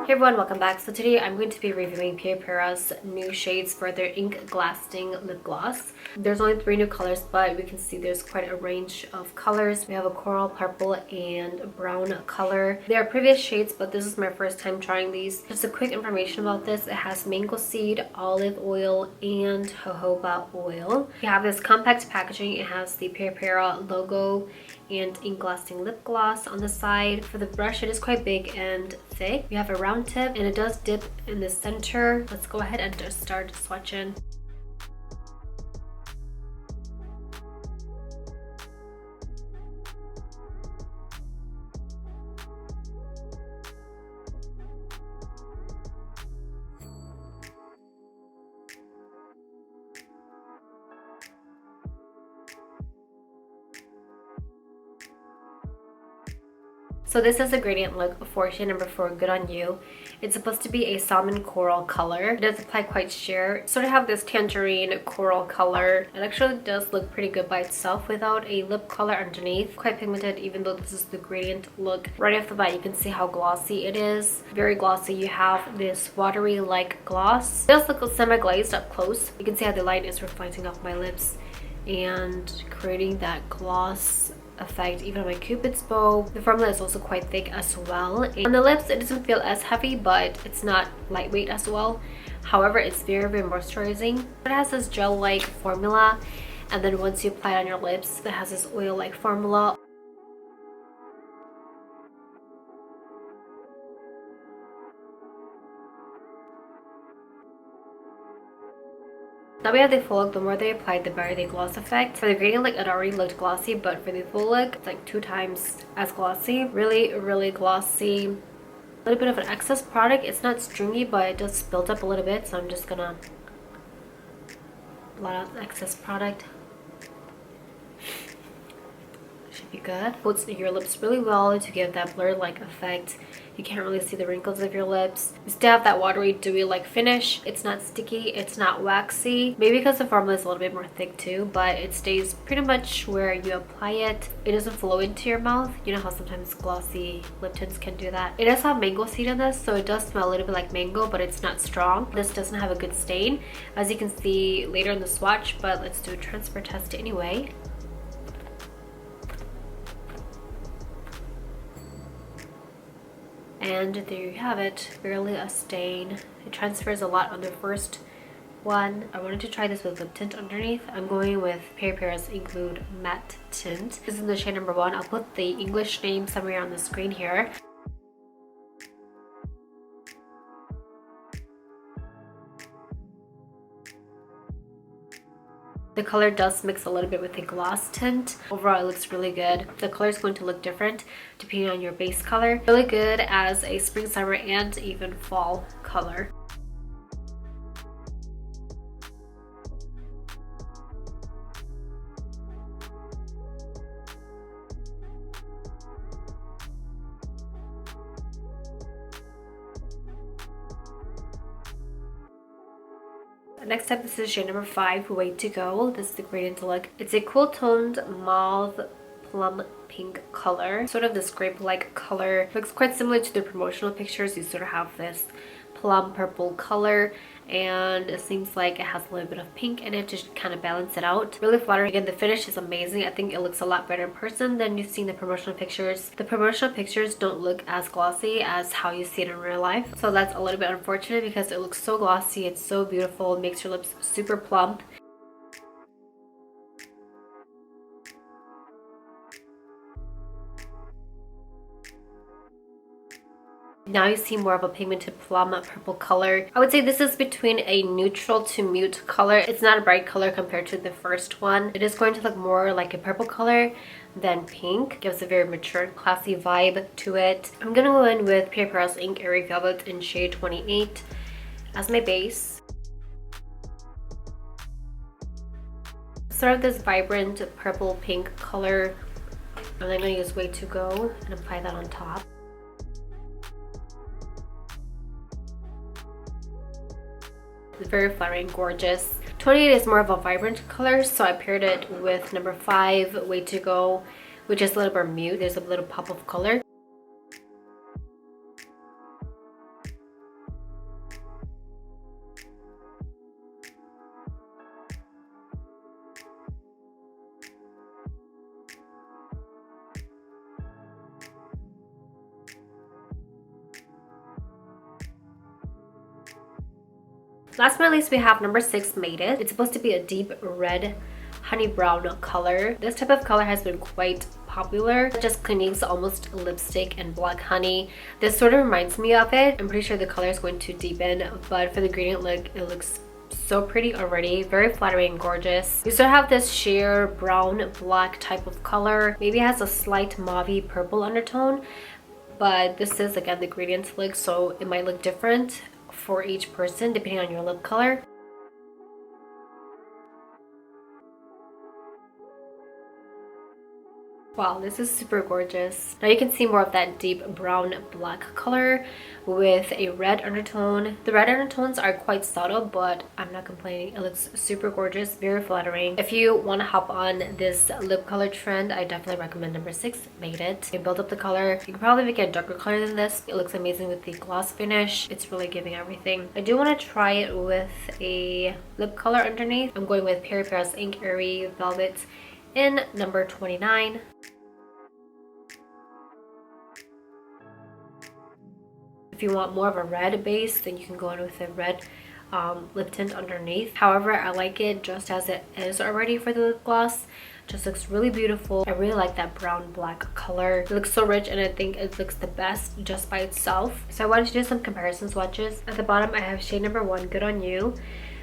Hey everyone, welcome back. So today I'm going to be reviewing Peripera's new shades for their Ink Glasting lip gloss. There's only 3 new colors, but we can see there's quite a range of colors. We have a coral, purple, and brown color. There are previous shades, but this is my first time trying these. Just a quick information about this. It has mango seed, olive oil, and jojoba oil. You have this compact packaging. It has the Peripera logo and Ink Glasting lip gloss on the side. For the brush, it is quite big and thick. You have a round tip and it does dip in the center. Let's go ahead and just start swatching. So this is a gradient look for shade number 4, Good On You. It's supposed to be a salmon coral color. It does apply quite sheer. Sort of have this tangerine coral color. It actually does look pretty good by itself without a lip color underneath. Quite pigmented even though this is the gradient look. Right off the bat you can see how glossy it is. Very glossy. You have this watery like gloss. It does look semi-glazed up close. You can see how the light is reflecting off my lips and creating that gloss effect even on my cupid's bow. The formula is also quite thick as well. And on the lips it doesn't feel as heavy, but it's not lightweight as well. However, it's very moisturizing. It has this gel like formula, and then once you apply it on your lips it has this oil like formula. Now we have the full look. The more they applied, the better the gloss effect. For the gradient look, it already looked glossy, but for the full look, it's like 2 times as glossy. Really glossy. A little bit of an excess product. It's not stringy, but it does build up a little bit, so I'm just gonna blot out the excess product. Should be good. Coats your lips really well to give that blur like effect. You can't really see the wrinkles of your lips. You still have that watery, dewy like finish. It's not sticky, it's not waxy. Maybe because the formula is a little bit more thick too, but it stays pretty much where you apply it. It doesn't flow into your mouth. You know how sometimes glossy lip tints can do that. It does have mango seed in this, so it does smell a little bit like mango, but it's not strong. This doesn't have a good stain, as you can see later in the swatch, but let's do a transfer test anyway. And there you have it, barely a stain. It transfers a lot on the first one. I wanted to try this with lip tint underneath. I'm going with Peripera's Include Matte Tint. This is in the shade number 1. I'll put the English name somewhere on the screen here. The color does mix a little bit with the gloss tint. Overall, it looks really good. The color is going to look different depending on your base color. Really good as a spring, summer, and even fall color. Next up, this is shade number 5, Way to Go. This is the gradient look. It's a cool toned mauve plum pink color. Sort of this grape-like color. Looks quite similar to the promotional pictures. You sort of have this plum purple color, and it seems like it has a little bit of pink in it to kind of balance it out. Really flattering. Again, the finish is amazing. I think it looks a lot better in person than you've seen the promotional pictures. The promotional pictures don't look as glossy as how you see it in real life, so that's a little bit unfortunate because it looks so glossy. It's so beautiful. It makes your lips super plump. Now you see more of a pigmented plum purple color. I would say this is between a neutral to mute color. It's not a bright color compared to the first one. It is going to look more like a purple color than pink. Gives a very mature and classy vibe to it. I'm gonna go in with Peripera's Ink Airy Velvet in shade 28 as my base. Sort of this vibrant purple pink color. And I'm gonna use Way to Go and apply that on top. It's very flattering, gorgeous. 28 is more of a vibrant color, so I paired it with number 5, Way to Go, which is a little bit mute. There's a little pop of color. Last but not least, we have number 6, Made It. It's supposed to be a deep red honey brown color. This type of color has been quite popular. Just Clinique's almost lipstick and black honey. This sort of reminds me of it. I'm pretty sure the color is going to deepen, but for the gradient look, it looks so pretty already. Very flattering and gorgeous. You sort of have this sheer brown black type of color. Maybe it has a slight mauve purple undertone, but this is again the gradient look, so it might look different for each person depending on your lip color. Wow, this is super gorgeous. Now you can see more of that deep brown black color with a red undertone. The red undertones are quite subtle, but I'm not complaining. It looks super gorgeous, very flattering. If you want to hop on this lip color trend, I definitely recommend number 6, Made It. You build up the color. You can probably make it a darker color than this. It looks amazing with the gloss finish. It's really giving everything. I do want to try it with a lip color underneath. I'm going with Peripera's Ink Airy Velvet in number 29. If you want more of a red base, then you can go in with a red lip tint underneath. However, I like it just as it is already for the lip gloss. Just looks really beautiful. I really like that brown black color. It looks so rich, and I think it looks the best just by itself. So I wanted to do some comparison swatches. At the bottom, I have shade number 1, Good On You.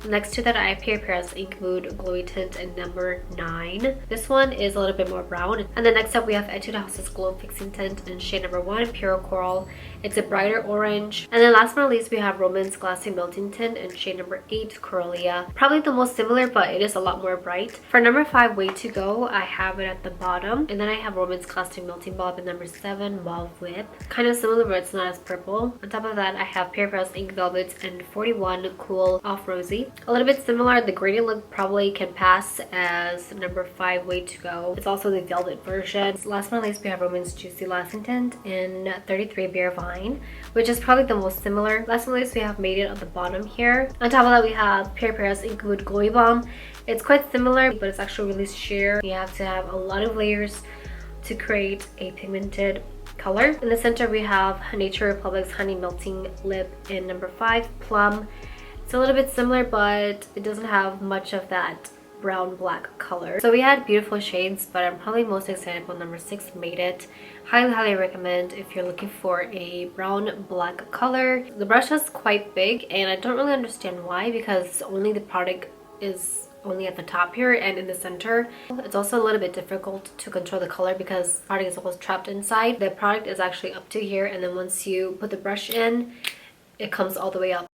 Next to that, I have Peripera's Ink Mood Glowy Tint in number 9. This one is a little bit more brown. And then next up, we have Etude House's Glow Fixing Tint in shade number 1, Pure Coral. It's a brighter orange. And then last but not least, we have Roman's Glasting Melting Tint in shade number 8, Coralia. Probably the most similar, but it is a lot more bright. For number 5, Way To Go, I have it at the bottom. And then I have Roman's Glasting Melting Bulb in number 7, Mauve Whip. Kind of similar, but it's not as purple. On top of that, I have Peripera's Ink Velvet and 41 Cool Off Rosy. A little bit similar. The gradient look probably can pass as number 5, Way To Go. It's also the velvet version. Last but not least, we have Roman's Juicy Lasting Tint in 33 Bare Vine, which is probably the most similar. Last but not least, we have Made It at the bottom here. On top of that, we have Peripera's Ink Mood Glowy Bomb. It's quite similar, but it's actually really sheer. You have to have a lot of layers to create a pigmented color. In the center, we have Nature Republic's Honey Melting Lip in number 5, Plum. It's a little bit similar, but it doesn't have much of that brown black color. So we had beautiful shades, but I'm probably most excited about number 6, Made It. Highly recommend if you're looking for a brown black color. The brush is quite big, and I don't really understand why, because only the product is only at the top here and in the center. It's also a little bit difficult to control the color because the product is almost trapped inside. The product is actually up to here, and then once you put the brush in, it comes all the way up.